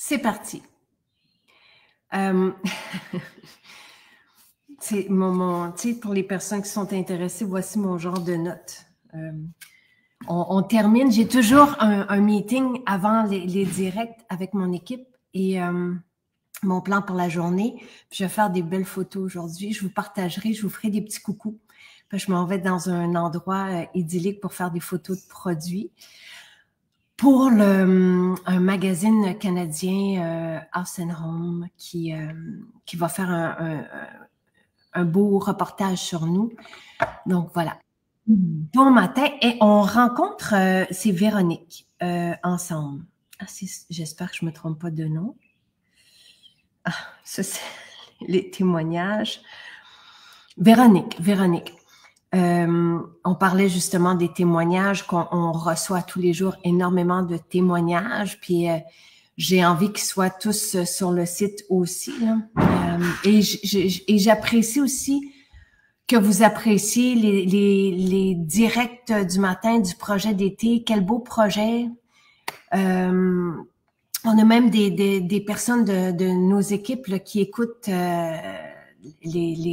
C'est parti. C'est pour les personnes qui sont intéressées, voici mon genre de notes. On termine. J'ai toujours un meeting avant les directs avec mon équipe et mon plan pour la journée. Puis je vais faire des belles photos aujourd'hui. Je vous partagerai, je vous ferai des petits coucous. Puis je m'en vais dans un endroit idyllique pour faire des photos de produits. Pour un magazine canadien, House & Home, qui va faire un beau reportage sur nous. Donc, voilà. Bon matin. Et on rencontre, c'est Véronique, ensemble. Ah, j'espère que je ne me trompe pas de nom. Ah, ça, c'est les témoignages. Véronique. On parlait justement des témoignages, qu'on reçoit tous les jours énormément de témoignages, puis j'ai envie qu'ils soient tous sur le site aussi. Là. Et j'apprécie aussi que vous appréciez les directs du matin du projet d'été. Quel beau projet! On a même des personnes de nos équipes là, qui écoutent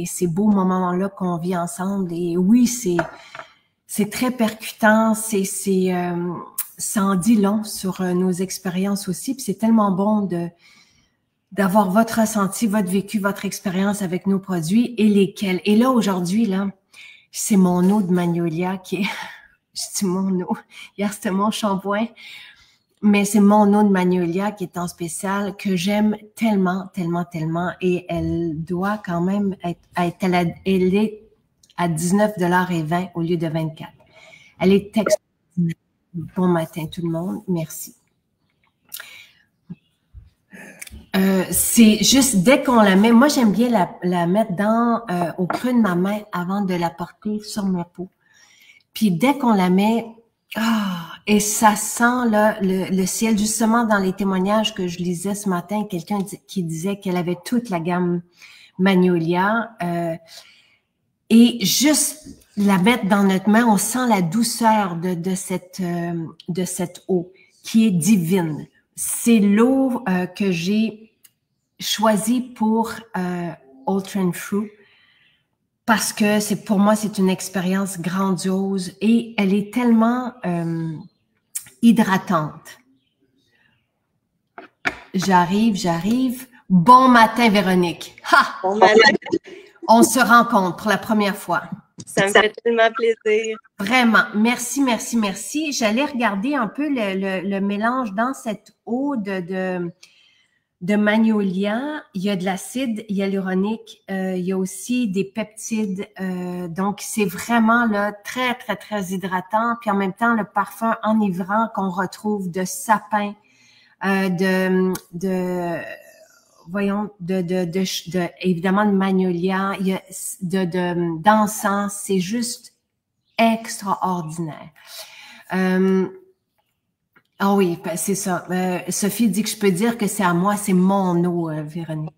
ces beaux moments-là qu'on vit ensemble. Et oui, c'est très percutant, ça en dit long sur nos expériences aussi. Puis c'est tellement bon d'avoir votre ressenti, votre vécu, votre expérience avec nos produits et lesquels. Et là, aujourd'hui, là, c'est mon eau de magnolia qui est... Je dis mon eau. Hier, c'était mon shampoing. Mais c'est mon eau de magnolia qui est en spécial, que j'aime tellement. Et elle doit quand même elle est à 19,20 $ au lieu de 24. Elle est extraordinaire. Bon matin tout le monde. Merci. C'est juste, dès qu'on la met, moi j'aime bien la mettre au creux de ma main avant de la porter sur ma peau. Puis dès qu'on la met, et ça sent là, le ciel, justement dans les témoignages que je lisais ce matin, quelqu'un qui disait qu'elle avait toute la gamme Magnolia, et juste la mettre dans notre main, on sent la douceur de cette eau qui est divine. C'est l'eau que j'ai choisie pour Ultra Fruit. Parce que pour moi, c'est une expérience grandiose et elle est tellement hydratante. J'arrive. Bon matin, Véronique. Ha! Bon matin. On se rencontre pour la première fois. Ça me fait tellement plaisir. Vraiment. Merci. J'allais regarder un peu le mélange dans cette eau de magnolia, il y a de l'acide hyaluronique, il y a aussi des peptides, donc c'est vraiment là très hydratant, puis en même temps le parfum enivrant qu'on retrouve de sapin, évidemment de magnolia, il y a d'encens, c'est juste extraordinaire. Ah oui, c'est ça. Sophie dit que je peux dire que c'est à moi, c'est mon eau, Véronique.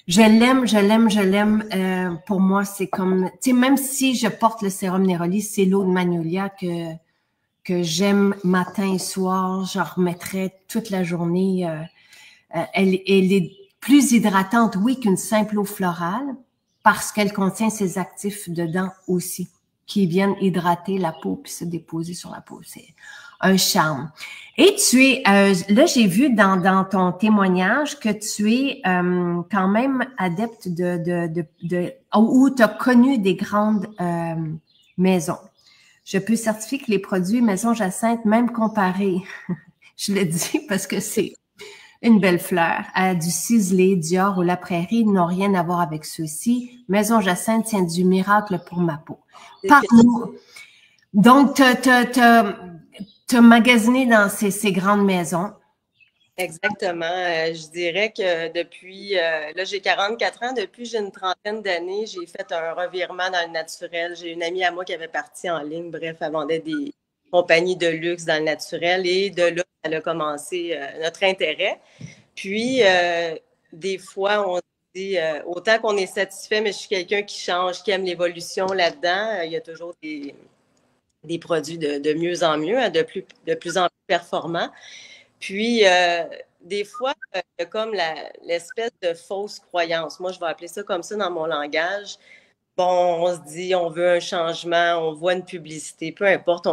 Je l'aime. Pour moi, c'est comme, tu sais, même si je porte le sérum Neroli, c'est l'eau de magnolia que j'aime matin et soir. Je remettrai toute la journée. Elle est plus hydratante, oui, qu'une simple eau florale, parce qu'elle contient ses actifs dedans aussi, qui viennent hydrater la peau puis se déposer sur la peau. C'est un charme. Et tu es, là, j'ai vu dans ton témoignage que tu es quand même adepte où tu as connu des grandes maisons. Je peux certifier que les produits Maison Jacinthe, même comparés, je le dis parce que c'est une belle fleur, à du Ciselé, Dior ou La Prairie, n'ont rien à voir avec ceux-ci. Maison Jacinthe tient du miracle pour ma peau. Parle-nous. Donc, t'as magasiné dans ces grandes maisons. Exactement. Je dirais que depuis, là j'ai 44 ans, depuis j'ai une trentaine d'années, j'ai fait un revirement dans le naturel. J'ai une amie à moi qui avait parti en ligne, bref, elle vendait des compagnies de luxe dans le naturel et de là, elle a commencé notre intérêt. Puis, des fois, on dit, autant qu'on est satisfait, mais je suis quelqu'un qui change, qui aime l'évolution là-dedans. Il y a toujours des produits de mieux en mieux, de plus en plus performants. Puis, des fois, il y a comme l'espèce de fausse croyance. Moi, je vais appeler ça comme ça dans mon langage. Bon, on se dit, on veut un changement, on voit une publicité, peu importe,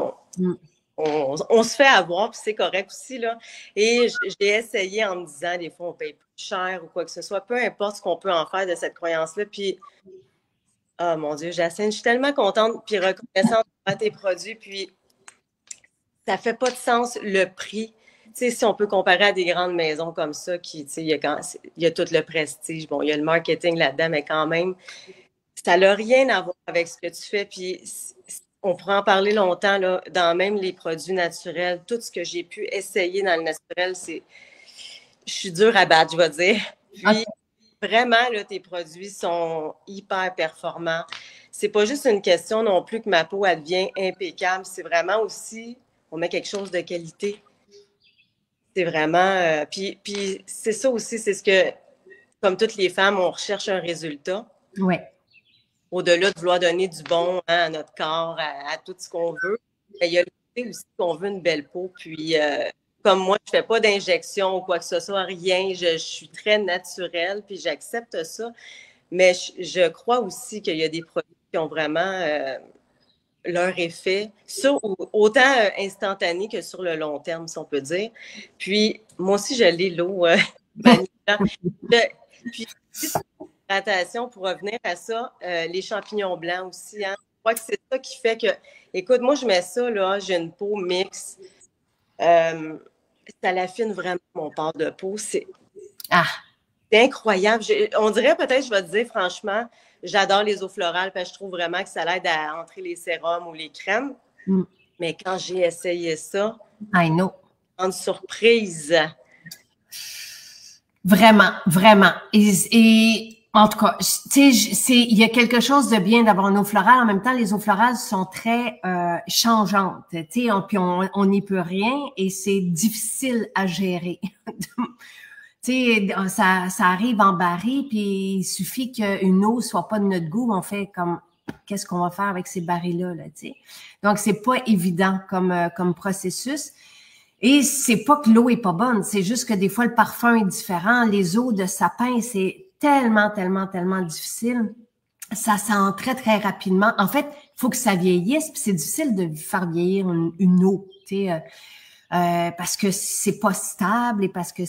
on se fait avoir, puis c'est correct aussi, là. Et j'ai essayé en me disant, des fois, on paye plus cher ou quoi que ce soit, peu importe ce qu'on peut en faire de cette croyance-là. Puis, oh mon Dieu, Jacinthe, je suis tellement contente puis reconnaissante à tes produits, puis ça fait pas de sens le prix. Tu sais, si on peut comparer à des grandes maisons comme ça, qui, tu sais, il y a tout le prestige, bon, il y a le marketing là-dedans, mais quand même, ça n'a rien à voir avec ce que tu fais. Puis on pourrait en parler longtemps, là, dans même les produits naturels. Tout ce que j'ai pu essayer dans le naturel, je suis dure à battre, je vais dire. Puis vraiment, là, tes produits sont hyper performants. C'est pas juste une question non plus que ma peau, elle devient impeccable. C'est vraiment aussi, on met quelque chose de qualité. C'est vraiment... puis c'est ça aussi, c'est ce que, comme toutes les femmes, on recherche un résultat. Oui. Au-delà de vouloir donner du bon à notre corps, à tout ce qu'on veut, il y a le côté aussi qu'on veut une belle peau. Puis, comme moi, je ne fais pas d'injection ou quoi que ce soit, rien. Je suis très naturelle, puis j'accepte ça. Mais je crois aussi qu'il y a des produits qui ont vraiment leur effet, autant instantané que sur le long terme, si on peut dire. Puis, moi aussi, je l'ai, l'eau Puis, hydratation, pour revenir à ça, les champignons blancs aussi, hein. Je crois que c'est ça qui fait que, écoute, moi, je mets ça, là, j'ai une peau mixte. Ça l'affine vraiment mon port de peau. C'est incroyable. On dirait peut-être, je vais te dire, franchement, j'adore les eaux florales parce que je trouve vraiment que ça l'aide à entrer les sérums ou les crèmes. Mais quand j'ai essayé ça, I know. grande surprise. Vraiment, vraiment. Et en tout cas, tu sais, il y a quelque chose de bien d'avoir une eau florale. En même temps, les eaux florales sont très changeantes. Tu sais, puis on n'y peut rien et c'est difficile à gérer. Tu sais, ça arrive en baril, puis il suffit qu'une eau soit pas de notre goût, on fait comme qu'est-ce qu'on va faire avec ces barils-là, là, tu sais. Donc, c'est pas évident comme processus. Et c'est pas que l'eau est pas bonne, c'est juste que des fois, le parfum est différent. Les eaux de sapin, c'est tellement, tellement, tellement difficile. Ça sent très, très rapidement. En fait, il faut que ça vieillisse, puis c'est difficile de faire vieillir une eau, tu sais, parce que c'est pas stable et parce que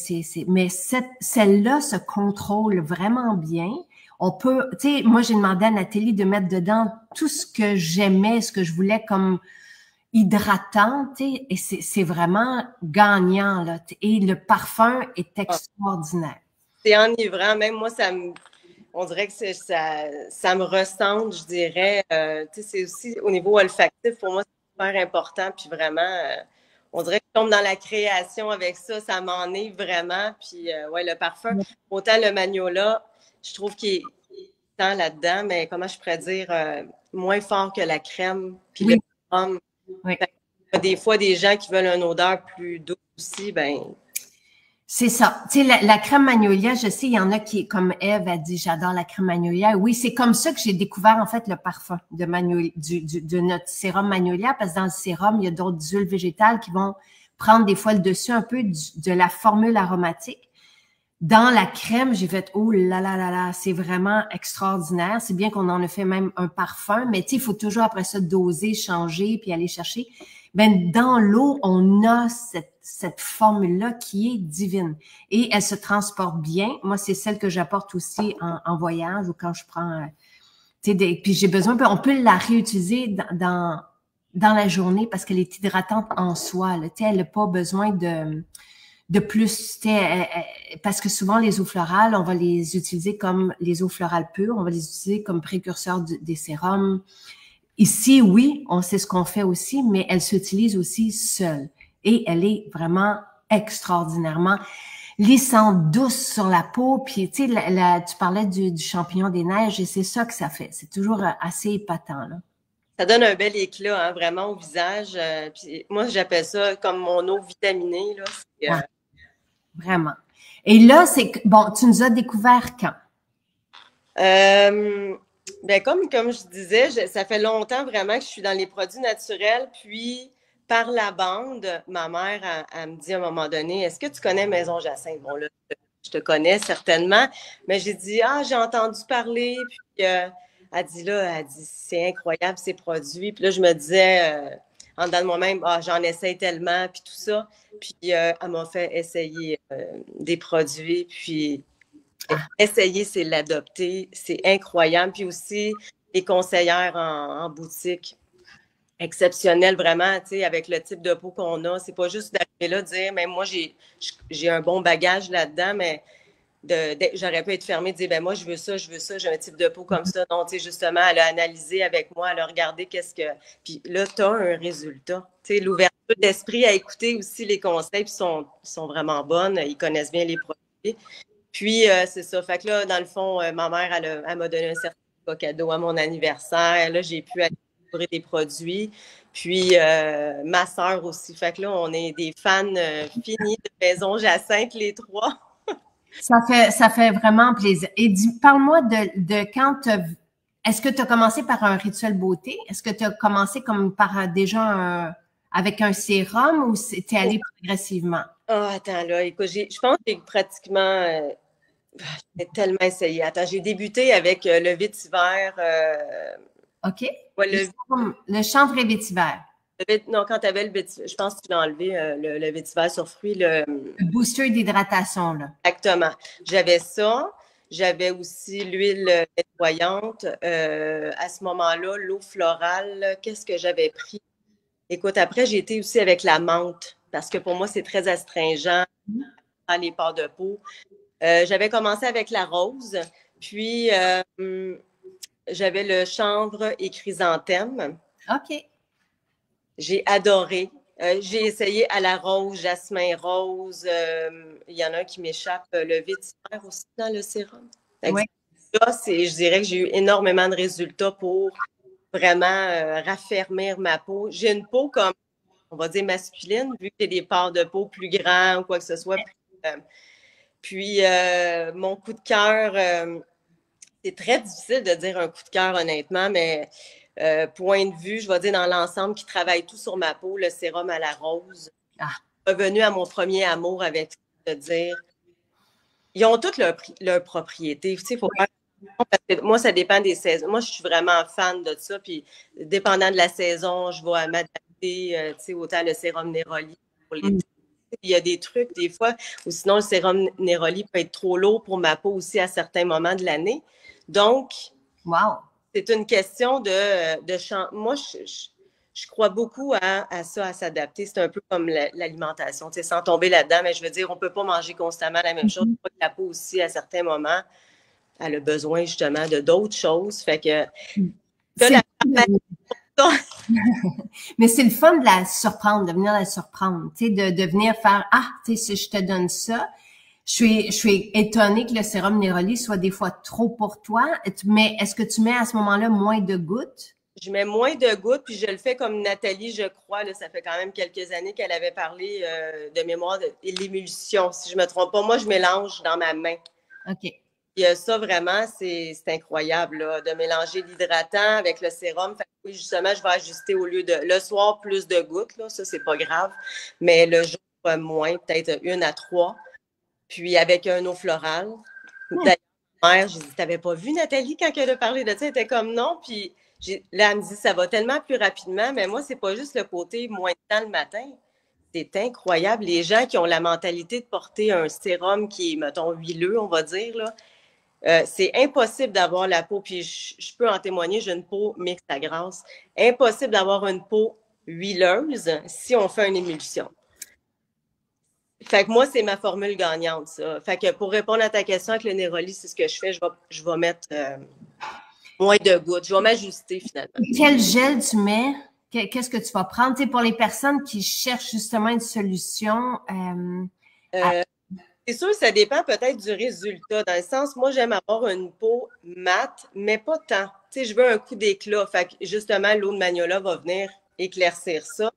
mais celle-là se contrôle vraiment bien. On peut, tu sais, moi, j'ai demandé à Nathalie de mettre dedans tout ce que j'aimais, ce que je voulais comme hydratant, tu sais, et c'est vraiment gagnant, là. Et le parfum est extraordinaire. C'est enivrant. Même moi, on dirait que ça me ressemble, je dirais. Tu sais, c'est aussi au niveau olfactif, pour moi, c'est super important. Puis vraiment, on dirait que je tombe dans la création avec ça. Ça m'enivre vraiment. Puis, ouais, le parfum, autant le Magnolia, je trouve qu'il est tant là-dedans, mais comment je pourrais dire, moins fort que la crème. Puis le rhum. Oui. Des fois, des gens qui veulent une odeur plus douce aussi, ben. C'est ça. Tu sais, la crème Magnolia, je sais, il y en a qui, comme Eve a dit, j'adore la crème Magnolia. Oui, c'est comme ça que j'ai découvert, en fait, le parfum de Magnolia, de notre sérum Magnolia, parce que dans le sérum, il y a d'autres huiles végétales qui vont prendre des fois le dessus un peu de la formule aromatique. Dans la crème, j'ai fait, oh là là là là, c'est vraiment extraordinaire. C'est bien qu'on en a fait même un parfum, mais tu sais, il faut toujours après ça doser, changer, puis aller chercher. Ben, dans l'eau, on a cette formule-là qui est divine. Et elle se transporte bien. Moi, c'est celle que j'apporte aussi en voyage ou quand je prends, tu sais, puis j'ai besoin, on peut la réutiliser dans la journée parce qu'elle est hydratante en soi, là. Tu sais, elle n'a pas besoin de plus, parce que souvent les eaux florales, on va les utiliser comme les eaux florales pures, on va les utiliser comme précurseurs des sérums. Ici, oui, on sait ce qu'on fait aussi, mais elle s'utilise aussi seule. Et elle est vraiment extraordinairement lissante, douce sur la peau. Puis, tu sais, tu parlais du champignon des neiges et c'est ça que ça fait. C'est toujours assez épatant, là. Ça donne un bel éclat, hein, vraiment, au visage. Puis moi, j'appelle ça comme mon eau vitaminée, là. Vraiment. Et là, bon, tu nous as découvert quand? Ben comme je disais, ça fait longtemps vraiment que je suis dans les produits naturels. Puis, par la bande, ma mère, elle me dit à un moment donné, est-ce que tu connais Maison Jacinthe? Bon, là, je te connais certainement, mais j'ai dit, ah, j'ai entendu parler, puis elle dit, c'est incroyable ces produits. Puis là, je me disais, en dedans de moi-même, ah, j'en essaye tellement, puis tout ça. Puis elle m'a fait essayer des produits, puis essayer, c'est l'adopter. C'est incroyable. Puis aussi, les conseillères en boutique exceptionnel vraiment, tu sais, avec le type de peau qu'on a. C'est pas juste d'arriver là, de dire, mais moi, j'ai un bon bagage là-dedans, mais j'aurais pu être fermée, de dire, ben moi, je veux ça, j'ai un type de peau comme ça. Non, tu sais, justement, elle a analysé avec moi, elle a regardé qu'est-ce que... Puis là, tu as un résultat. Tu sais, l'ouverture d'esprit à écouter aussi les conseils, puis sont vraiment bonnes. Ils connaissent bien les produits. Puis, c'est ça. Fait que là, dans le fond, ma mère, elle m'a donné un certificat cadeau à mon anniversaire. Là, j'ai pu aller découvrir des produits. Puis, ma sœur aussi. Fait que là, on est des fans finis de Maison Jacinthe, les trois. Ça fait vraiment plaisir. Et parle-moi de quand est-ce que tu as commencé par un rituel beauté? Est-ce que tu as commencé comme par déjà avec un sérum ou t'es allé progressivement? Ah, attends, là, écoute, je pense que j'ai pratiquement... j'ai tellement essayé. Attends, j'ai débuté avec le vétiver. OK. Ouais, le chanvre et vétiver. Non, quand tu avais le vétiver, je pense que tu l'as enlevé, le vétiver sur fruits. Le booster d'hydratation, là. Exactement. J'avais ça. J'avais aussi l'huile nettoyante. À ce moment-là, l'eau florale, qu'est-ce que j'avais pris? Écoute, après, j'ai été aussi avec la menthe parce que pour moi, c'est très astringent dans les pores de peau. J'avais commencé avec la rose, puis j'avais le chanvre et chrysanthème. OK. J'ai adoré. J'ai essayé à la rose, jasmin rose. Il y en a un qui m'échappe, le vétiver aussi dans le sérum. Oui. Ça, je dirais que j'ai eu énormément de résultats pour vraiment raffermir ma peau. J'ai une peau comme, on va dire, masculine, vu que j'ai des pores de peau plus grands ou quoi que ce soit. Puis, mon coup de cœur, c'est très difficile de dire un coup de cœur, honnêtement, mais point de vue, je vais dire dans l'ensemble, qui travaille tout sur ma peau, le sérum à la rose. Revenu à mon premier amour avec ça, de dire, ils ont toutes leurs propriétés. Tu sais, faut faire... Parce que moi, ça dépend des saisons. Moi, je suis vraiment fan de ça. Puis, dépendant de la saison, je vais m'adapter, tu sais, autant le sérum Neroli pour les... Il y a des trucs, des fois, ou sinon, le sérum Neroli peut être trop lourd pour ma peau aussi à certains moments de l'année. Donc, wow. C'est une question de moi, je crois beaucoup à ça, à s'adapter. C'est un peu comme l'alimentation, tu sais, sans tomber là-dedans, mais je veux dire, on ne peut pas manger constamment la même chose. La peau aussi, à certains moments, elle a besoin justement de d'autres choses. Fait que mais c'est le fun de la surprendre, de venir la surprendre, tu sais, de venir faire, ah, tu sais, si je te donne ça, je suis étonnée que le sérum Neroli soit des fois trop pour toi, mais est-ce que tu mets à ce moment-là moins de gouttes? Je mets moins de gouttes, puis je le fais comme Nathalie, je crois, là, ça fait quand même quelques années qu'elle avait parlé de mémoire de l'émulsion, si je ne me trompe pas. Moi, je mélange dans ma main. OK. Et ça, vraiment, c'est incroyable là, de mélanger l'hydratant avec le sérum. Fait que, oui, justement, je vais ajuster au lieu de le soir plus de gouttes, là, ça, c'est pas grave. Mais le jour, moins, peut-être 1 à 3. Puis avec un eau florale. D'ailleurs, j'ai dit, t'avais pas vu Nathalie quand elle a parlé de ça? Elle était comme non. Puis là, elle me dit, ça va tellement plus rapidement. Mais moi, c'est pas juste le côté moins de temps le matin. C'est incroyable. Les gens qui ont la mentalité de porter un sérum qui est, mettons, huileux, on va dire, là, c'est impossible d'avoir la peau, puis je peux en témoigner, j'ai une peau mixte à grasse. Impossible d'avoir une peau huileuse si on fait une émulsion. Fait que moi, c'est ma formule gagnante, ça. Fait que pour répondre à ta question avec le Neroli, c'est ce que je fais. Je vais mettre moins de gouttes. Je vais m'ajuster finalement. Quel gel tu mets? Qu'est-ce que tu vas prendre? Tu sais, pour les personnes qui cherchent justement une solution. C'est sûr, ça dépend peut-être du résultat. Dans le sens, moi, j'aime avoir une peau mate, mais pas tant. Tu sais, je veux un coup d'éclat. Fait que justement, l'eau de Magnolia va venir éclaircir ça.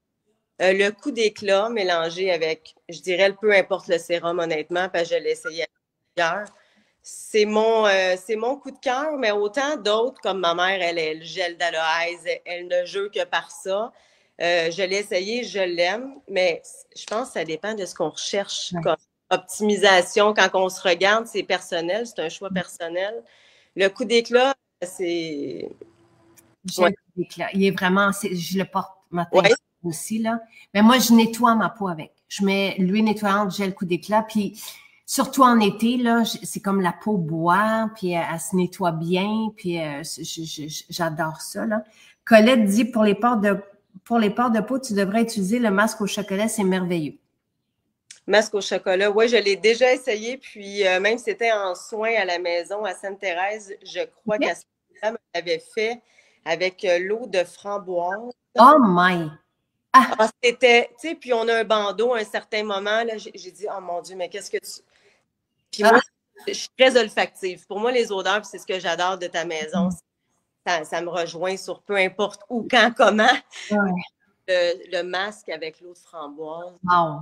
Le coup d'éclat mélangé avec, je dirais, peu importe le sérum, honnêtement, parce que je l'ai essayé ailleurs. C'est mon coup de cœur, mais autant d'autres, comme ma mère, elle est le gel d'aloès, elle ne joue que par ça. Je l'ai essayé, je l'aime, mais je pense que ça dépend de ce qu'on recherche Ouais. comme optimisation. Quand on se regarde, c'est personnel, c'est un choix personnel. Le coup d'éclat, c'est... J'ai Ouais. le coup d'éclat. Il est vraiment, je le porte matin Ouais. aussi, là. Mais moi, je nettoie ma peau avec. Je mets l'huile nettoyante, j'ai le coup d'éclat, puis surtout en été, là, c'est comme la peau boit, puis elle se nettoie bien, puis j'adore ça, là. Colette dit, pour les pores de peau, tu devrais utiliser le masque au chocolat, c'est merveilleux. Masque au chocolat. Oui, je l'ai déjà essayé, puis même si c'était en soins à la maison à Sainte-Thérèse, je crois OK? qu'à ce moment-là, elle l'avait fait avec l'eau de framboise. Oh my! Ah! Ah, c'était, tu sais, puis on a un bandeau à un certain moment, là, j'ai dit, oh mon Dieu, mais qu'est-ce que tu... Puis moi, Ah! je suis très olfactive. Pour moi, les odeurs, c'est ce que j'adore de ta maison. Ça me rejoint sur peu importe où, quand, comment. Ouais. Le masque avec l'eau de framboise, Wow!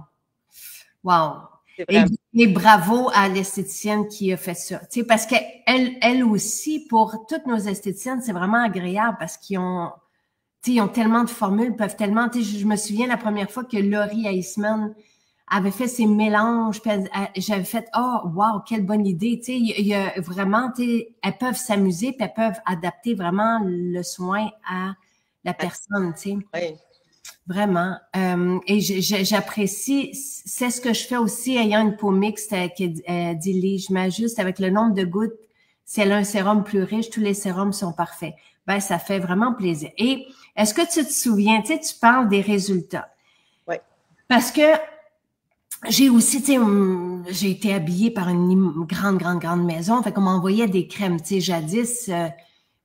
Wow! c'est Et, vraiment... et bravo à l'esthéticienne qui a fait ça. Tu sais, parce qu'elle aussi, pour toutes nos esthéticiennes, c'est vraiment agréable parce qu'ils ont, tu sais, ils ont tellement de formules, peuvent tellement, tu sais, je me souviens la première fois que Laurie Eisman avait fait ses mélanges, puis j'avais fait, oh, wow, quelle bonne idée, tu sais, il y a vraiment, tu sais, elles peuvent s'amuser, puis elles peuvent adapter vraiment le soin à la personne, tu sais. Ouais. Vraiment. Et j'apprécie, c'est ce que je fais aussi ayant une peau mixte qui dit Lee, je m'ajuste avec le nombre de gouttes. Si elle a un sérum plus riche, tous les sérums sont parfaits. Ben, ça fait vraiment plaisir. Et est-ce que tu te souviens, tu sais, tu parles des résultats. Ouais. Parce que j'ai aussi, tu sais, j'ai été habillée par une grande maison. Fait qu'on m'envoyait des crèmes, tu sais, jadis.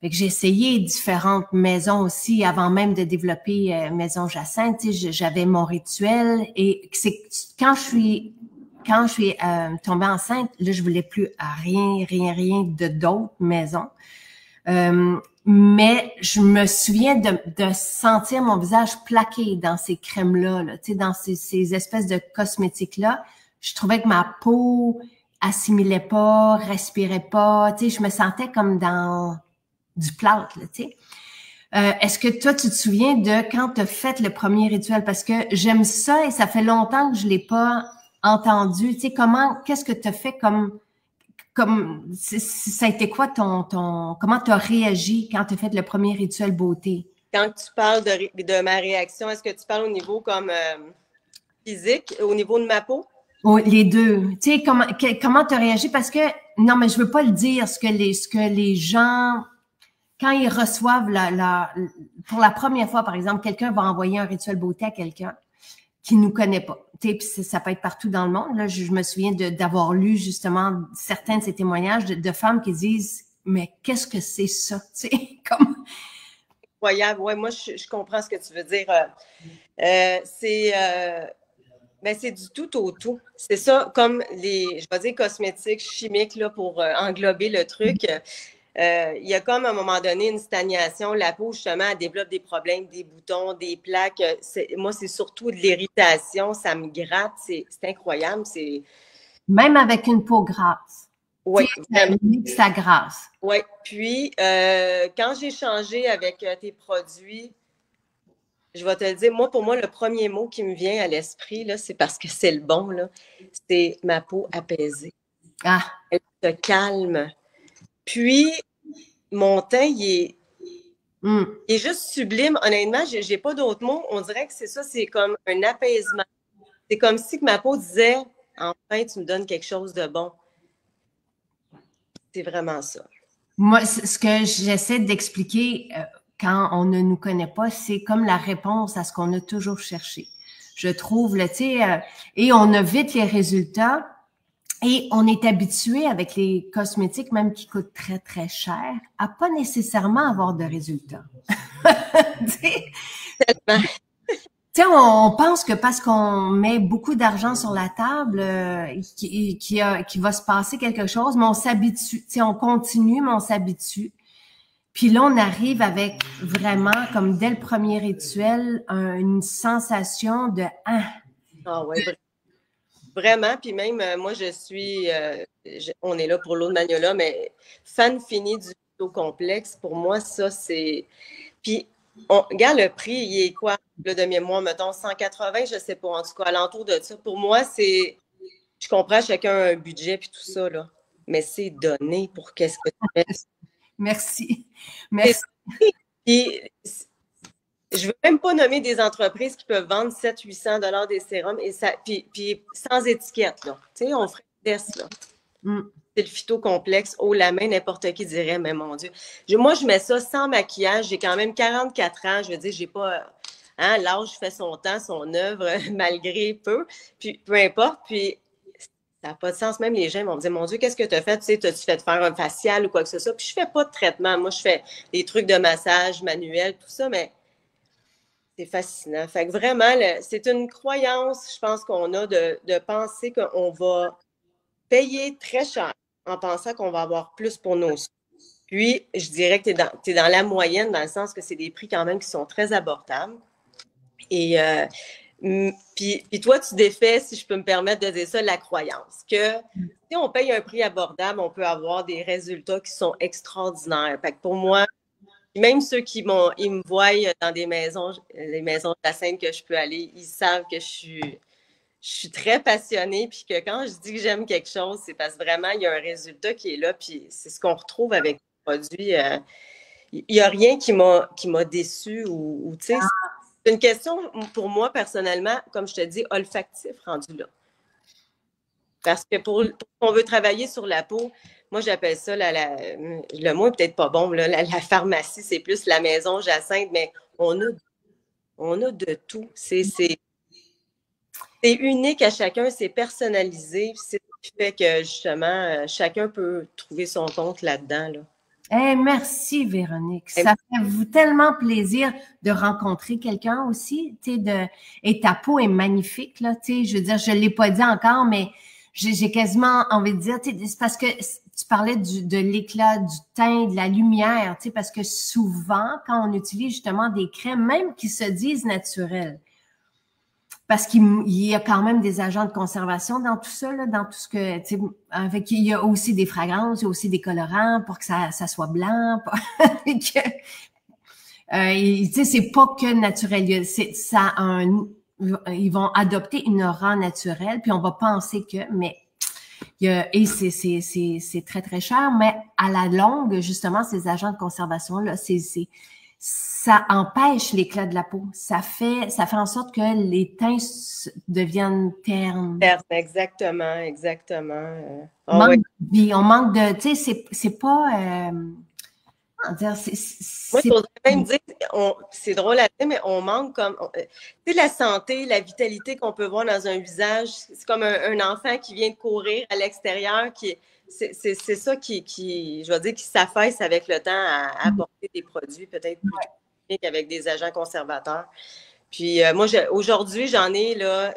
Fait que j'ai essayé différentes maisons aussi avant même de développer Maison Jacinthe. Tu sais, j'avais mon rituel et c'est quand je suis tombée enceinte, là, je voulais plus rien de d'autres maisons. Mais je me souviens de sentir mon visage plaqué dans ces crèmes-là, là, tu sais, dans ces espèces de cosmétiques-là. Je trouvais que ma peau assimilait pas, respirait pas. Tu sais, je me sentais comme dans du plâtre, là, tu sais. Est-ce que toi, tu te souviens de quand tu as fait le premier rituel? Parce que j'aime ça et ça fait longtemps que je l'ai pas entendu. Tu sais, qu'est-ce que tu as fait ça a été quoi comment tu as réagi quand tu as fait le premier rituel beauté? Quand tu parles de ma réaction, est-ce que tu parles au niveau comme physique, au niveau de ma peau? Oui, les deux. Tu sais, comment tu as réagi? Parce que, non, mais je veux pas le dire, ce que les gens, quand ils reçoivent pour la première fois, par exemple, quelqu'un va envoyer un rituel beauté à quelqu'un qui nous connaît pas. Tu sais, puis ça peut être partout dans le monde. Là, je me souviens d'avoir lu justement certains de ces témoignages de femmes qui disent, mais qu'est-ce que c'est ça? Tu sais, comme... Incroyable. Ouais, moi, je comprends ce que tu veux dire. C'est du tout au tout. C'est ça, comme je vais dire cosmétiques, chimiques, là, pour englober le truc. Il y a comme à un moment donné une stagnation. La peau, justement, elle développe des problèmes, des boutons, des plaques. Moi, c'est surtout de l'irritation. Ça me gratte. C'est incroyable. Même avec une peau grasse. Oui, vraiment. Ça grasse. Oui. Puis, quand j'ai changé avec tes produits, je vais te le dire, pour moi, le premier mot qui me vient à l'esprit, là, c'est parce que c'est le bon, là. C'est ma peau apaisée. Ah. Elle se calme. Puis, mon teint, il est juste sublime. Honnêtement, j'ai pas d'autres mots. On dirait que c'est ça, c'est comme un apaisement. C'est comme si que ma peau disait, enfin, tu me donnes quelque chose de bon. C'est vraiment ça. Moi, ce que j'essaie d'expliquer quand on ne nous connaît pas, c'est comme la réponse à ce qu'on a toujours cherché. Je trouve, là, tu sais, et on a vite les résultats et on est habitué avec les cosmétiques, même qui coûtent très, très cher, à pas nécessairement avoir de résultats. Tellement. Tu sais, on pense que parce qu'on met beaucoup d'argent sur la table, qu'il va se passer quelque chose, mais on s'habitue. Tu sais, on continue, mais on s'habitue. Puis là, on arrive avec vraiment, comme dès le premier rituel, une sensation de « ah ». Ah ouais, vraiment. Puis même, moi, on est là pour l'eau de Magnolia, mais fan fini du phyto complexe, pour moi, ça, c'est... Puis Regarde, le prix, il est quoi, le demi-mois, mettons, 180, je sais pas, en tout cas, alentour de ça. Pour moi, je comprends chacun un budget puis tout ça, là, mais c'est donné pour qu'est-ce que tu fais. Merci. Merci. Puis, je veux même pas nommer des entreprises qui peuvent vendre 700-800 $ des sérums et ça, puis sans étiquette, là. Tu sais, on ferait des tests, là. C'est le phytocomplexe haut la main, n'importe qui dirait, mais mon Dieu. Moi, je mets ça sans maquillage. J'ai quand même 44 ans. Je veux dire, j'ai pas... Hein, l'âge fait son temps, son œuvre, malgré peu. Puis, peu importe. Puis, ça n'a pas de sens. Même les gens vont me dire, mon Dieu, qu'est-ce que tu as fait? Tu sais, t'as-tu fait faire un facial ou quoi que ce soit? Puis, je fais pas de traitement. Moi, je fais des trucs de massage manuel, tout ça, mais c'est fascinant. Fait que vraiment, c'est une croyance, je pense, qu'on a de penser qu'on va payer très cher en pensant qu'on va avoir plus pour nos sous. Puis, je dirais que tu es dans la moyenne, dans le sens que c'est des prix quand même qui sont très abordables. Et puis toi, tu défais, si je peux me permettre de dire ça, la croyance que si on paye un prix abordable, on peut avoir des résultats qui sont extraordinaires. Fait que pour moi, même ceux ils me voient dans des maisons, les maisons de la Seine que je peux aller, ils savent que je suis très passionnée, puis que quand je dis que j'aime quelque chose, c'est parce que vraiment, il y a un résultat qui est là, puis c'est ce qu'on retrouve avec le produit. Il n'y a rien qui m'a déçue ou tu sais, c'est une question pour moi, personnellement, comme je te dis, olfactif rendu là. Parce que pour qu'on veut travailler sur la peau, moi, j'appelle ça, le mot est peut-être pas bon, là, la pharmacie, c'est plus la maison Jacinthe, mais on a de tout. C'est unique à chacun, c'est personnalisé. C'est ce qui fait que, justement, chacun peut trouver son compte là-dedans. Là. Hey, merci, Véronique. Ça fait tellement plaisir de rencontrer quelqu'un aussi. Et ta peau est magnifique, là. Je veux dire, je ne l'ai pas dit encore, mais j'ai quasiment envie de dire, c'est parce que tu parlais de l'éclat, du teint, de la lumière, parce que souvent, quand on utilise justement des crèmes, même qui se disent naturelles, parce qu'il y a quand même des agents de conservation dans tout ça, là, dans tout ce que, avec il y a aussi des fragrances, il y a aussi des colorants pour que ça soit blanc. C'est pas que naturel. Ils vont adopter une aura naturelle, puis on va penser que, mais et c'est très très cher, mais à la longue, justement, ces agents de conservation là, ça empêche l'éclat de la peau. Ça fait en sorte que les teints deviennent ternes. Exactement, exactement. On manque de, tu sais, c'est pas, dire, moi, je voudrais même dire, c'est drôle à dire, mais on manque comme, tu sais, la santé, la vitalité qu'on peut voir dans un visage, c'est comme un enfant qui vient de courir à l'extérieur, c'est ça qui, je vais dire, qui s'affaisse avec le temps à apporter des produits peut-être plus techniques avec des agents conservateurs. Puis moi, aujourd'hui, j'en ai là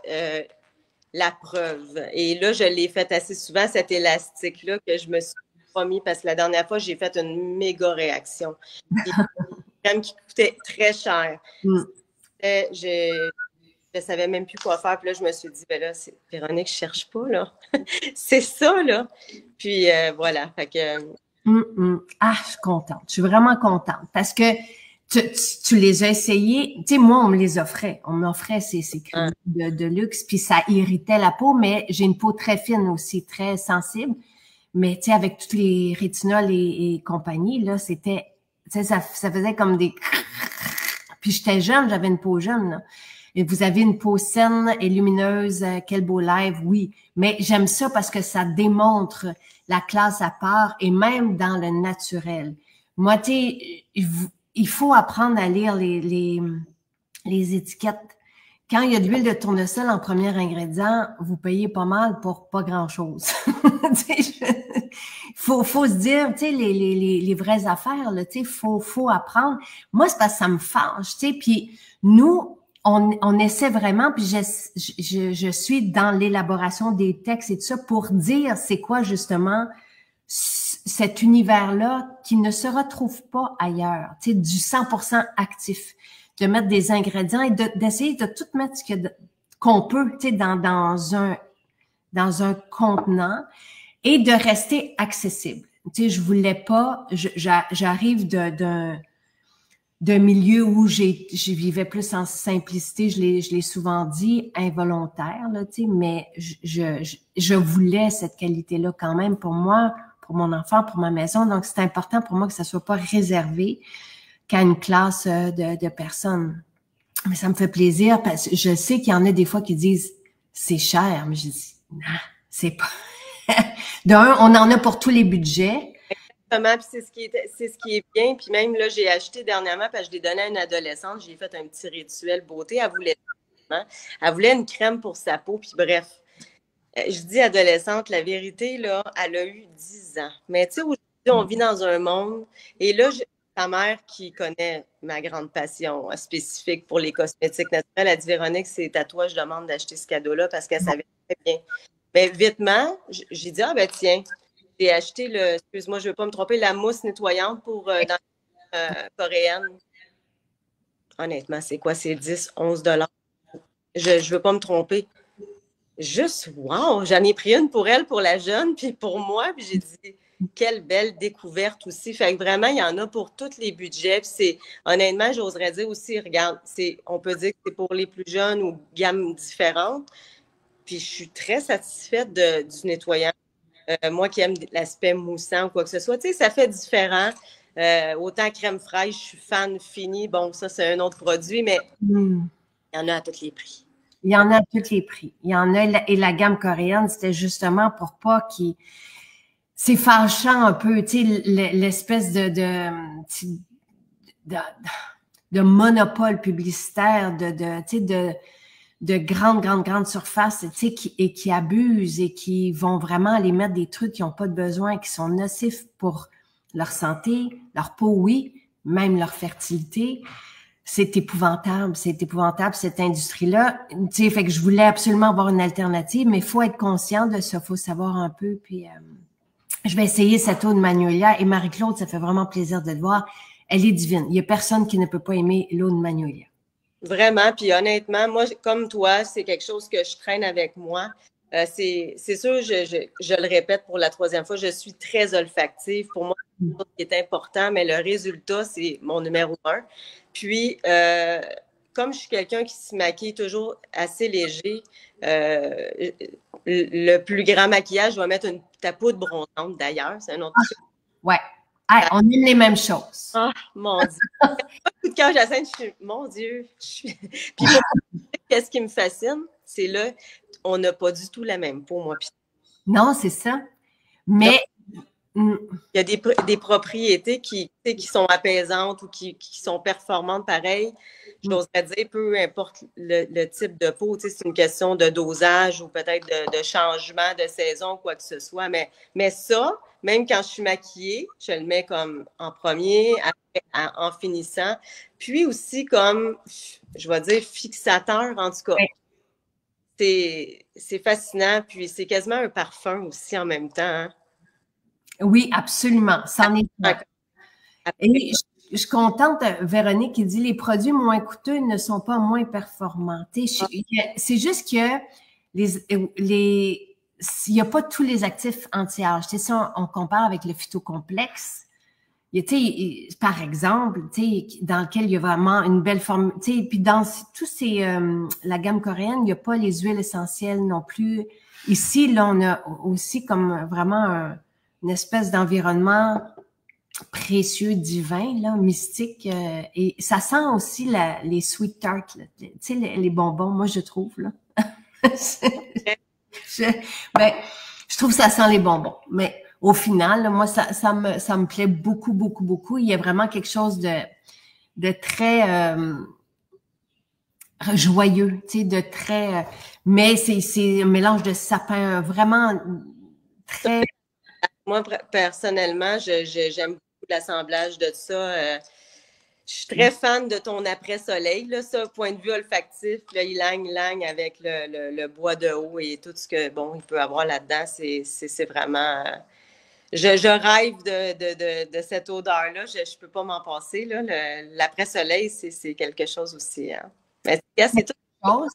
la preuve. Et là, je l'ai fait assez souvent, cet élastique-là, que je me suis promis, parce que la dernière fois, j'ai fait une méga réaction. Une crème qui coûtait très cher. Je ne savais même plus quoi faire. Puis là, je me suis dit, ben là, Véronique, je ne cherche pas, là. C'est ça, là. Puis voilà. Fait que... Ah, je suis contente. Je suis vraiment contente. Parce que tu les as essayés. Tu sais, moi, on me les offrait. On m'offrait ces crèmes de luxe, puis ça irritait la peau, mais j'ai une peau très fine aussi, très sensible. Mais tu sais, avec tous les rétinols et compagnie, là, c'était, tu sais, ça faisait comme des... Puis j'étais jeune, j'avais une peau jeune, là. Et vous avez une peau saine et lumineuse, quel beau live, oui. Mais j'aime ça parce que ça démontre la classe à part et même dans le naturel. Moi, tu sais, il faut apprendre à lire les étiquettes. Quand il y a de l'huile de tournesol en premier ingrédient, vous payez pas mal pour pas grand-chose. faut se dire, tu sais, les vraies affaires, là, tu sais, faut apprendre. Moi, c'est parce que ça me fâche, tu sais, puis nous, on essaie vraiment, puis je suis dans l'élaboration des textes et tout ça pour dire c'est quoi justement cet univers-là qui ne se retrouve pas ailleurs, tu sais, du 100% actif, de mettre des ingrédients et d'essayer de tout mettre ce qu'on peut, tu sais, dans un contenant et de rester accessible. Tu sais, je voulais pas, j'arrive d'un milieu où je vivais plus en simplicité, je l'ai souvent dit, involontaire, là, tu sais, mais je voulais cette qualité-là quand même pour moi, pour mon enfant, pour ma maison. Donc, c'est important pour moi que ça soit pas réservé qu'à une classe de personnes. Mais ça me fait plaisir parce que je sais qu'il y en a des fois qui disent c'est cher, mais je dis non, c'est pas. D'un, on en a pour tous les budgets. Exactement, puis c'est ce qui est bien. Puis même là, j'ai acheté dernièrement parce que je l'ai donné à une adolescente. J'ai fait un petit rituel beauté. Elle voulait une crème pour sa peau. Puis bref, je dis adolescente, la vérité, là, elle a eu 10 ans. Mais tu sais, aujourd'hui, on vit dans un monde. Et là, ta mère qui connaît ma grande passion spécifique pour les cosmétiques naturels, elle dit Véronique, c'est à toi, je demande d'acheter ce cadeau-là parce qu'elle savait très bien. Mais vitement, j'ai dit, ah ben tiens, j'ai acheté excuse-moi, je ne veux pas me tromper, la mousse nettoyante pour dans coréenne. Honnêtement, c'est quoi? C'est 10, 11 $. Je ne veux pas me tromper. Juste, wow! J'en ai pris une pour elle, pour la jeune, puis pour moi, puis j'ai dit, quelle belle découverte aussi. Fait que vraiment, il y en a pour tous les budgets. Puis honnêtement, j'oserais dire aussi, regarde, on peut dire que c'est pour les plus jeunes ou gammes différentes. Puis je suis très satisfaite du nettoyant. Moi qui aime l'aspect moussant ou quoi que ce soit, tu sais, ça fait différent. Autant crème fraîche, je suis fan fini. Bon, ça, c'est un autre produit, mais il y en a à tous les prix. Il y en a à tous les prix. Il y en a, et la gamme coréenne, c'était justement pour pas qu'il... C'est fâchant un peu, tu sais, l'espèce de monopole publicitaire, tu sais, de grandes surfaces, tu sais, qui abusent et qui vont vraiment aller mettre des trucs qui n'ont pas de besoin, qui sont nocifs pour leur santé, leur peau, oui, même leur fertilité. C'est épouvantable, cette industrie-là. Tu sais, fait que je voulais absolument avoir une alternative, mais il faut être conscient de ça, il faut savoir un peu, puis je vais essayer cette eau de magnolia. Et Marie-Claude, ça fait vraiment plaisir de te voir. Elle est divine. Il n'y a personne qui ne peut pas aimer l'eau de magnolia. Vraiment, puis honnêtement, moi, comme toi, c'est quelque chose que je traîne avec moi. C'est sûr, je le répète pour la 3e fois, je suis très olfactive. Pour moi, c'est quelque chose qui est important, mais le résultat, c'est mon numéro 1. Puis, comme je suis quelqu'un qui se maquille toujours assez léger, le plus grand maquillage, je vais mettre ta poudre bronzante d'ailleurs. C'est un autre truc. Ouais. Ah, on aime les mêmes choses. Ah, mon Dieu. Coup de cœur, Jacinthe, je suis, mon Dieu. Puis, qu'est-ce qui me fascine? C'est là, on n'a pas du tout la même peau, moi. Non, c'est ça. Mais. Il y a des propriétés qui sont apaisantes ou qui sont performantes pareil. J'oserais dire, peu importe le type de peau, c'est une question de dosage ou peut-être de changement de saison, quoi que ce soit. Mais ça, même quand je suis maquillée, je le mets comme en premier, après, en finissant. Puis aussi comme, je vais dire, fixateur, en tout cas. C'est fascinant. Puis c'est quasiment un parfum aussi en même temps. Hein? Oui, absolument. C'en est un. Et je suis contente, Véronique, qui dit les produits moins coûteux ne sont pas moins performants. C'est juste que il n'y a pas tous les actifs anti-âge. Si on compare avec le phytocomplexe, par exemple, dans lequel il y a vraiment une belle forme, puis dans tous la gamme coréenne, il n'y a pas les huiles essentielles non plus. Ici, là, on a aussi comme vraiment une espèce d'environnement précieux, divin, là, mystique. Et ça sent aussi les sweet tarts, les bonbons, moi, je trouve. Là. Je trouve que ça sent les bonbons. Mais au final, là, moi, ça me plaît beaucoup, beaucoup, beaucoup. Il y a vraiment quelque chose de très joyeux, de très... mais c'est un mélange de sapin vraiment très... Moi, personnellement, j'aime beaucoup l'assemblage de ça. Je suis très fan de ton après-soleil, là, ça, point de vue olfactif, là, il lagne avec le bois de haut et tout ce que, bon, il peut avoir là-dedans, c'est vraiment... Je rêve de cette odeur-là, je ne peux pas m'en passer, là. L'après-soleil, c'est quelque chose aussi. Hein. Mais c'est tout chose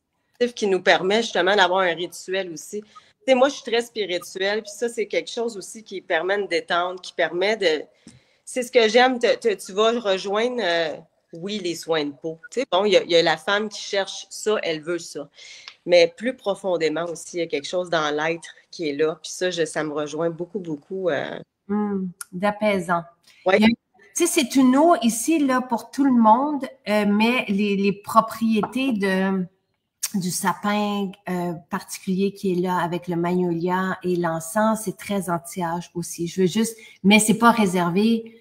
qui nous permet justement d'avoir un rituel aussi. Tu sais, moi, je suis très spirituelle, puis ça, c'est quelque chose aussi qui permet de détendre, qui permet de... C'est ce que j'aime, tu vas rejoindre oui, les soins de peau. Tu sais, bon, il y a la femme qui cherche ça, elle veut ça. Mais plus profondément aussi, il y a quelque chose dans l'être qui est là. Puis ça, ça me rejoint beaucoup, beaucoup. D'apaisant. Ouais. Tu sais, c'est une eau ici, là, pour tout le monde, mais les propriétés du sapin particulier qui est là avec le magnolia et l'encens, c'est très anti-âge aussi. Je veux juste, mais c'est pas réservé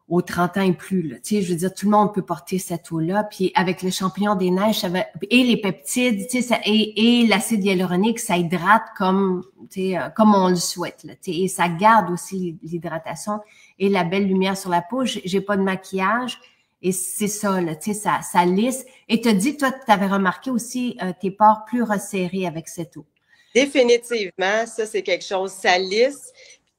aux 30 ans et plus, là. Tu sais, je veux dire, tout le monde peut porter cette eau-là. Puis avec le champignon des neiges, et les peptides, tu sais, et l'acide hyaluronique, ça hydrate comme, tu sais, comme on le souhaite, là, tu sais, et ça garde aussi l'hydratation et la belle lumière sur la peau. J'ai pas de maquillage. Et c'est ça, là, tu sais, ça lisse. Et tu as dit, toi, tu avais remarqué aussi tes pores plus resserrés avec cette eau. Définitivement, ça, c'est quelque chose. Ça lisse,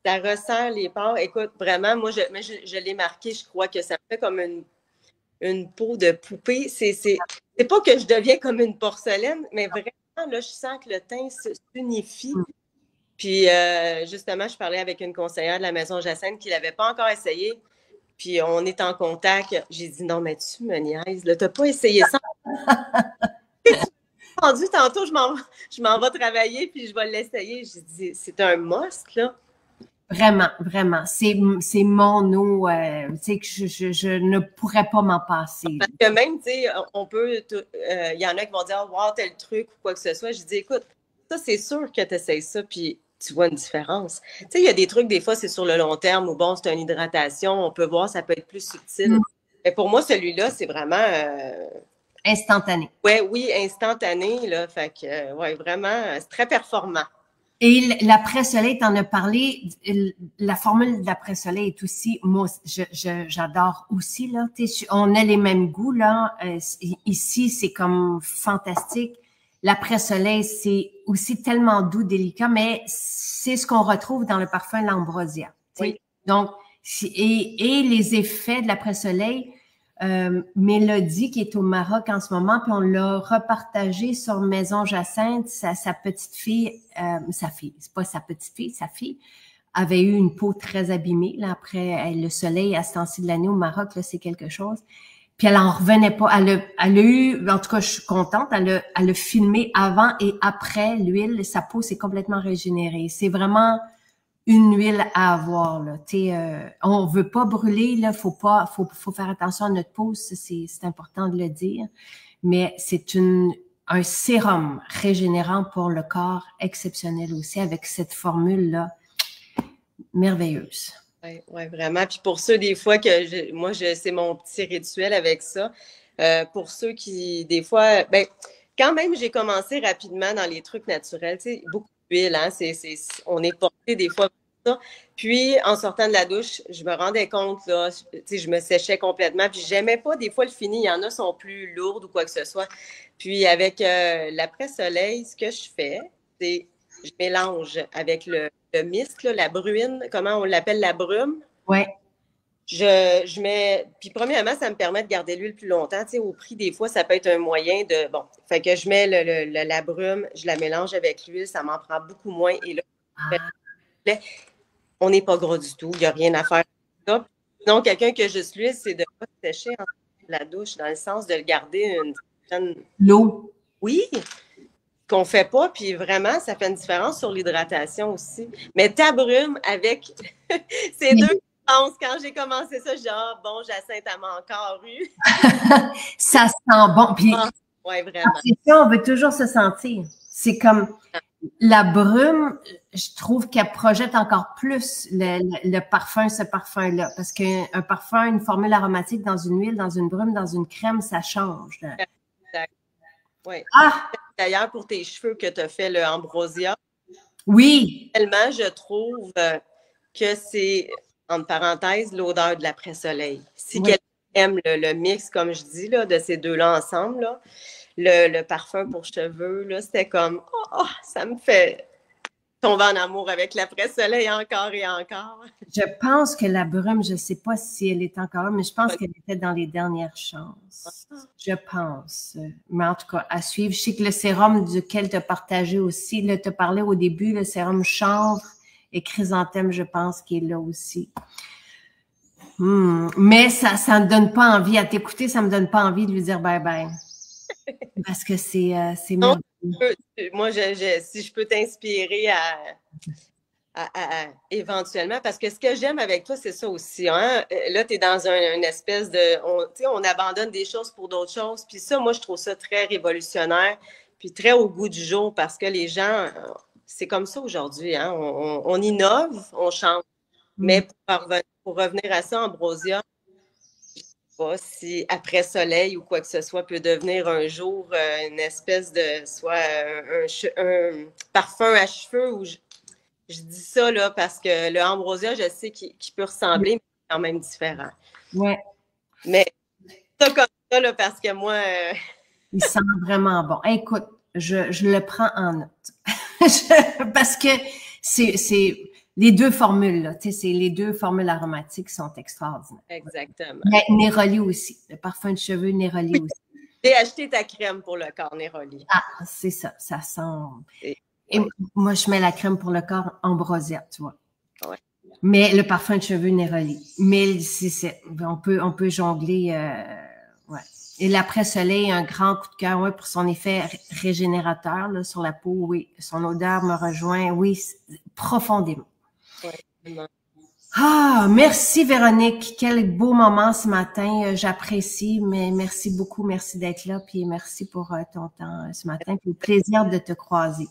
ça resserre les pores. Écoute, vraiment, moi, je l'ai marqué, je crois que ça me fait comme une peau de poupée. C'est pas que je deviens comme une porcelaine, mais vraiment, là, je sens que le teint s'unifie. Puis, justement, je parlais avec une conseillère de la Maison Jacinthe qui ne l'avait pas encore essayé. Puis, on est en contact. J'ai dit, non, mais tu me niaises, là, t'as pas essayé ça. Rendu tantôt, je m'en vais travailler, puis je vais l'essayer. J'ai dit, c'est un must, là. Vraiment, vraiment. C'est mon eau, tu sais, que je ne pourrais pas m'en passer. Parce que même, tu sais, on peut, il y en a qui vont dire, wow, tel truc ou quoi que ce soit. Je dis, écoute, ça, c'est sûr que tu essayes ça, puis tu vois une différence. Tu sais, il y a des trucs, des fois, c'est sur le long terme, ou bon, c'est une hydratation, on peut voir, ça peut être plus subtil. Mais pour moi, celui-là, c'est vraiment... instantané. Ouais, oui, instantané, là. Fait que, ouais, vraiment, c'est très performant. Et l'après-soleil, tu en as parlé, la formule de l'après-soleil est aussi, moi, j'adore aussi, là. On a les mêmes goûts, là. Ici, c'est comme fantastique. L'après-soleil, c'est aussi tellement doux, délicat, mais c'est ce qu'on retrouve dans le parfum L'Ambrosia. Oui. Donc, et les effets de l'après-soleil, Mélodie qui est au Maroc en ce moment, puis on l'a repartagé sur Maison Jacinthe, sa petite fille, c'est pas sa petite fille, sa fille avait eu une peau très abîmée, là, après le soleil à ce temps-ci de l'année au Maroc, là, c'est quelque chose. Puis elle en revenait pas. Elle a eu, en tout cas, je suis contente, elle a filmé avant et après l'huile, sa peau s'est complètement régénérée. C'est vraiment une huile à avoir, là. On veut pas brûler, là, faut faire attention à notre peau, c'est important de le dire. Mais c'est un sérum régénérant pour le corps exceptionnel aussi, avec cette formule-là merveilleuse. Oui, ouais, vraiment. Puis pour ceux, des fois, c'est mon petit rituel avec ça. Pour ceux qui, des fois, quand même, j'ai commencé rapidement dans les trucs naturels, tu sais, beaucoup d'huile, hein, on est porté des fois ça. Puis, en sortant de la douche, je me rendais compte, là, tu sais, je me séchais complètement, puis j'aimais pas, des fois, le fini, il y en a sont plus lourdes ou quoi que ce soit. Puis, avec l'après-soleil, ce que je fais, c'est, je mélange avec le mist, là, la bruine, comment on l'appelle, la brume. Oui. Je mets, puis premièrement, ça me permet de garder l'huile plus longtemps. Tu sais, au prix, des fois, ça peut être un moyen de, bon, fait que je mets la brume, je la mélange avec l'huile, ça m'en prend beaucoup moins. Et là, on n'est pas gros du tout, il n'y a rien à faire. Sinon, quelqu'un qui a juste l'huile, c'est de ne pas sécher en la douche, dans le sens de le garder une certaine... L'eau. Oui, qu'on ne fait pas, puis vraiment, ça fait une différence sur l'hydratation aussi. Mais ta brume avec ces deux différences, quand j'ai commencé ça, je dis, ah, bon, Jacinthe, elle m'a encore eu. Ça sent bon. Puis, ouais, vraiment. On veut toujours se sentir. C'est comme la brume, je trouve qu'elle projette encore plus le parfum, ce parfum-là. Parce qu'un parfum, une formule aromatique dans une huile, dans une brume, dans une crème, ça change. Exact. Oui. Ah! D'ailleurs, pour tes cheveux que tu as fait le Ambrosia. Oui. Tellement, je trouve que c'est, entre parenthèses, l'odeur de l'après-soleil. Si quelqu'un aime le mix, comme je dis, là, de ces deux-là ensemble, là, le parfum pour cheveux, là, c'était comme, ça me fait tomber en amour avec l'après-soleil encore et encore. Je pense que la brume, je ne sais pas si elle est encore là, mais je pense qu'elle était dans les dernières chances. Je pense. Mais en tout cas, à suivre. Je sais que le sérum duquel tu as partagé aussi, là, tu as parlé au début, le sérum chanvre et chrysanthème, je pense, qui est là aussi. Mais ça me donne pas envie, à t'écouter, ça me donne pas envie de lui dire bye-bye. Parce que c'est non, moi, si je peux t'inspirer éventuellement, parce que ce que j'aime avec toi, c'est ça aussi. Hein? Là, tu es dans une espèce de... On abandonne des choses pour d'autres choses. Puis ça, moi, je trouve ça très révolutionnaire, puis très au goût du jour, parce que les gens, c'est comme ça aujourd'hui. Hein? On innove, on change. Mais pour revenir à ça, Ambrosia, je ne sais pas si après soleil ou quoi que ce soit peut devenir un jour une espèce de soit un parfum à cheveux ou je dis ça là parce que le ambrosia, je sais qu'il peut ressembler, mais c'est quand même différent. Ouais. Mais ça comme ça là, parce que moi il sent vraiment bon. Écoute, je le prends en note. Parce que c'est les deux formules, là, tu sais, c'est les deux formules aromatiques sont extraordinaires. Exactement. Mais Neroli aussi, le parfum de cheveux Neroli aussi. J'ai acheté ta crème pour le corps Neroli. Ah, c'est ça sent. Et moi, je mets la crème pour le corps Ambrosia, tu vois. Ouais. Mais le parfum de cheveux Neroli. Mais on peut jongler. Ouais. Et l'après-soleil, un grand coup de cœur, ouais, pour son effet régénérateur là, sur la peau, oui. Son odeur me rejoint, oui, profondément. Ouais. Ah, merci Véronique. Quel beau moment ce matin. J'apprécie, mais merci beaucoup. Merci d'être là. Puis merci pour ton temps ce matin. Puis au plaisir de te croiser.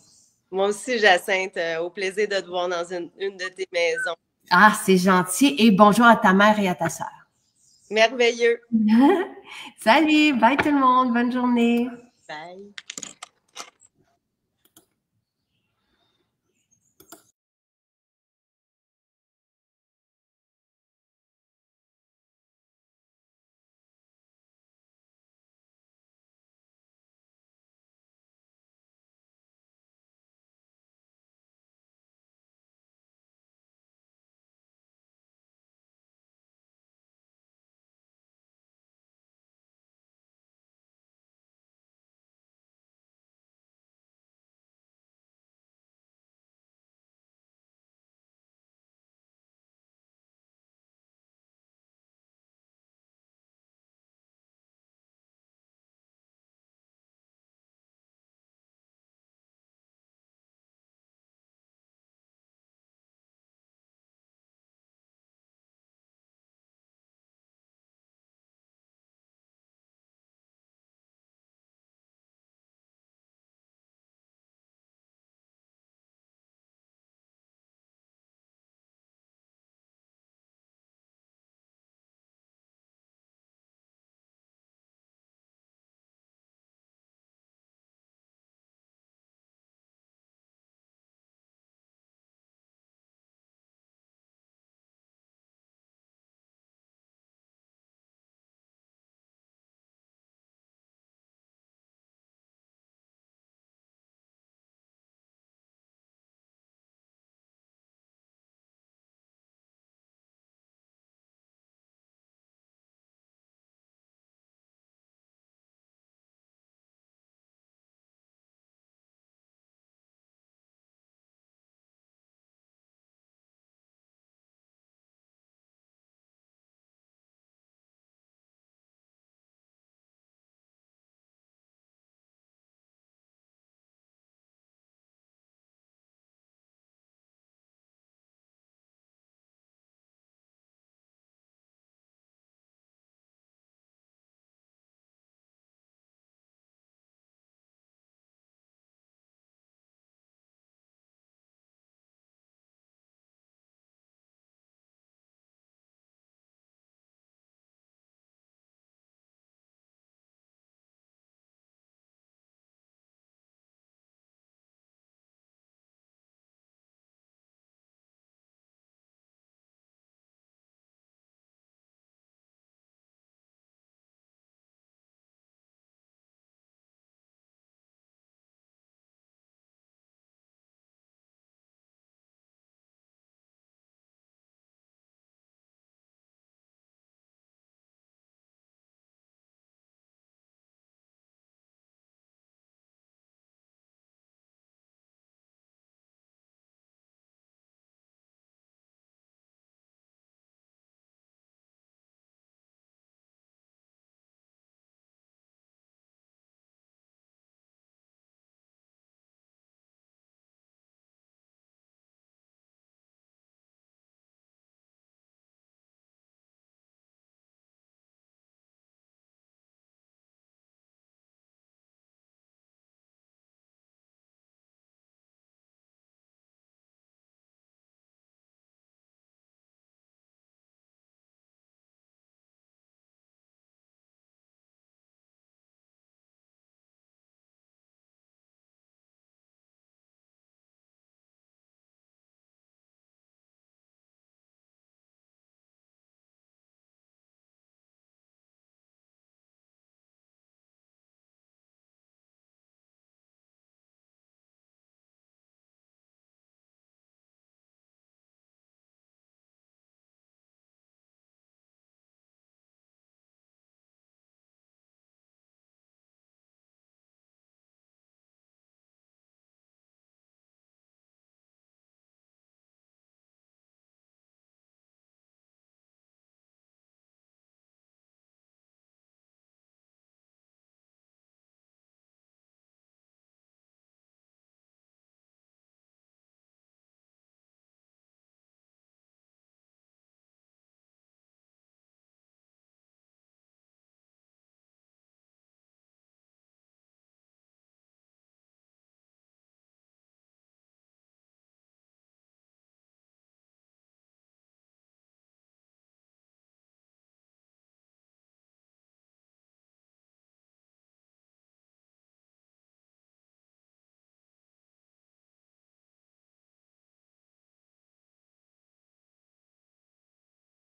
Moi aussi, Jacinthe, au plaisir de te voir dans une de tes maisons. Ah, c'est gentil. Et bonjour à ta mère et à ta sœur. Merveilleux. Salut, bye tout le monde. Bonne journée. Bye.